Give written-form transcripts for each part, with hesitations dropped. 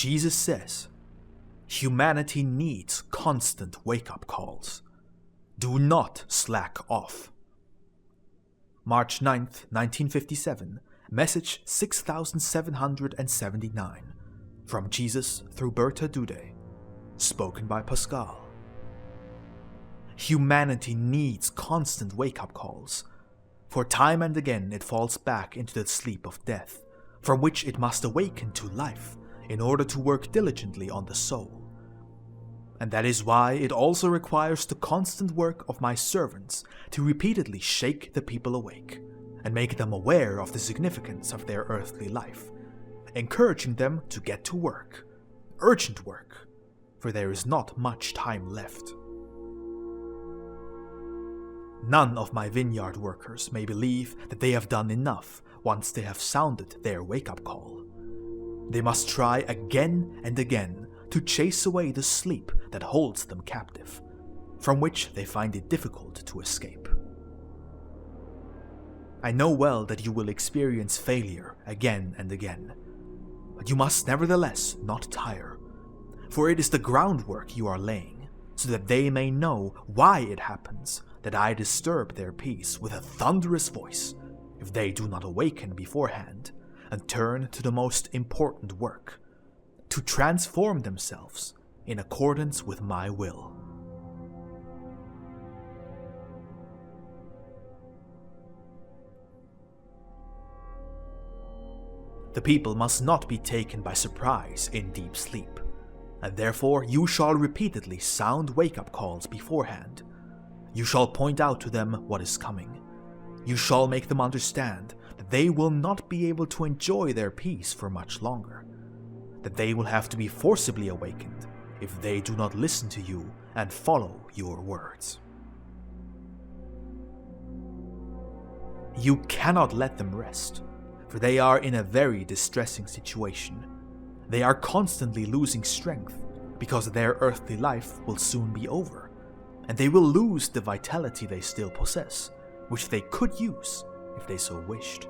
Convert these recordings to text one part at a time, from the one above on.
Jesus says, humanity needs constant wake-up calls. Do not slack off. March 9th, 1957, message 6779, from Jesus through Bertha Dudde, spoken by Pascal. Humanity needs constant wake-up calls, for time and again it falls back into the sleep of death, from which it must awaken to life in order to work diligently on the soul. And that is why it also requires the constant work of my servants to repeatedly shake the people awake and make them aware of the significance of their earthly life, encouraging them to get to work, urgent work, for there is not much time left. None of my vineyard workers may believe that they have done enough once they have sounded their wake-up call. They must try again and again to chase away the sleep that holds them captive, from which they find it difficult to escape. I know well that you will experience failure again and again, but you must nevertheless not tire, for it is the groundwork you are laying, so that they may know why it happens that I disturb their peace with a thunderous voice if they do not awaken beforehand and turn to the most important work, to transform themselves in accordance with my will. The people must not be taken by surprise in deep sleep, and therefore you shall repeatedly sound wake-up calls beforehand. You shall point out to them what is coming. You shall make them understand that they will not be able to enjoy their peace for much longer, that they will have to be forcibly awakened if they do not listen to you and follow your words. You cannot let them rest, for they are in a very distressing situation. They are constantly losing strength because their earthly life will soon be over, and they will lose the vitality they still possess, which they could use if they so wished.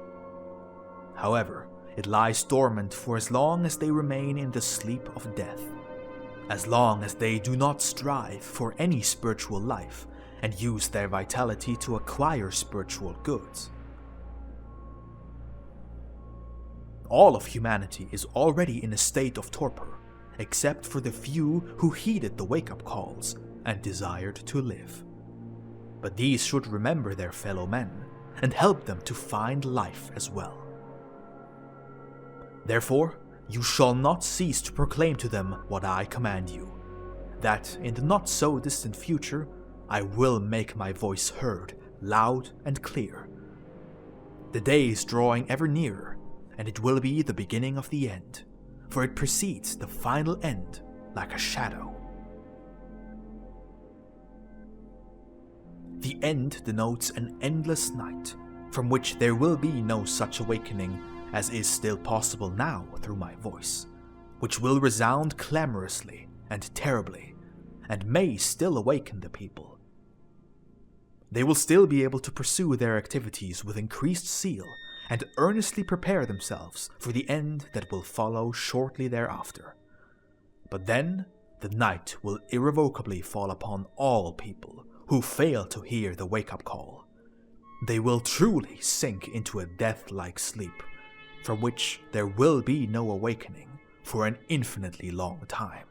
However, it lies dormant for as long as they remain in the sleep of death, as long as they do not strive for any spiritual life and use their vitality to acquire spiritual goods. All of humanity is already in a state of torpor, except for the few who heeded the wake-up calls and desired to live. But these should remember their fellow men and help them to find life as well. Therefore, you shall not cease to proclaim to them what I command you, that in the not-so-distant future I will make my voice heard loud and clear. The day is drawing ever nearer, and it will be the beginning of the end, for it precedes the final end like a shadow. The end denotes an endless night, from which there will be no such awakening as is still possible now through my voice, which will resound clamorously and terribly, and may still awaken the people. They will still be able to pursue their activities with increased zeal and earnestly prepare themselves for the end that will follow shortly thereafter. But then the night will irrevocably fall upon all people who fail to hear the wake-up call. They will truly sink into a death-like sleep, from which there will be no awakening for an infinitely long time.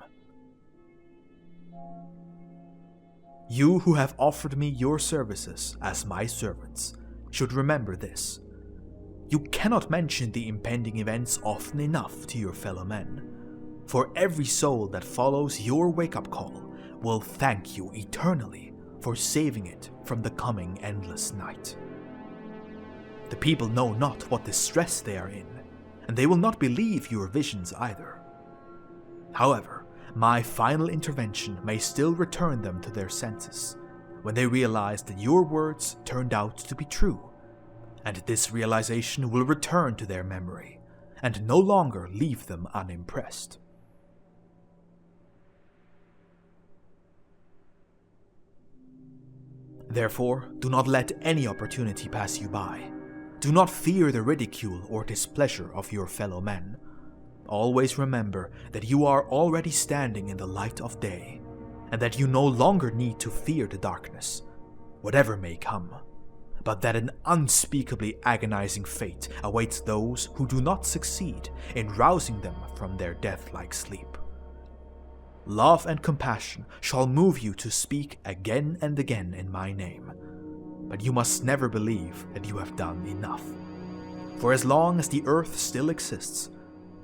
You who have offered me your services as my servants should remember this. You cannot mention the impending events often enough to your fellow men, for every soul that follows your wake-up call will thank you eternally for saving it from the coming endless night. The people know not what distress they are in, and they will not believe your visions either. However, my final intervention may still return them to their senses, when they realize that your words turned out to be true, and this realization will return to their memory, and no longer leave them unimpressed. Therefore, do not let any opportunity pass you by. Do not fear the ridicule or displeasure of your fellow men, always remember that you are already standing in the light of day, and that you no longer need to fear the darkness, whatever may come, but that an unspeakably agonizing fate awaits those who do not succeed in rousing them from their death-like sleep. Love and compassion shall move you to speak again and again in my name, but you must never believe that you have done enough. For as long as the earth still exists,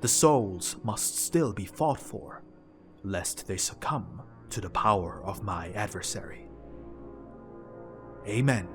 the souls must still be fought for, lest they succumb to the power of my adversary. Amen.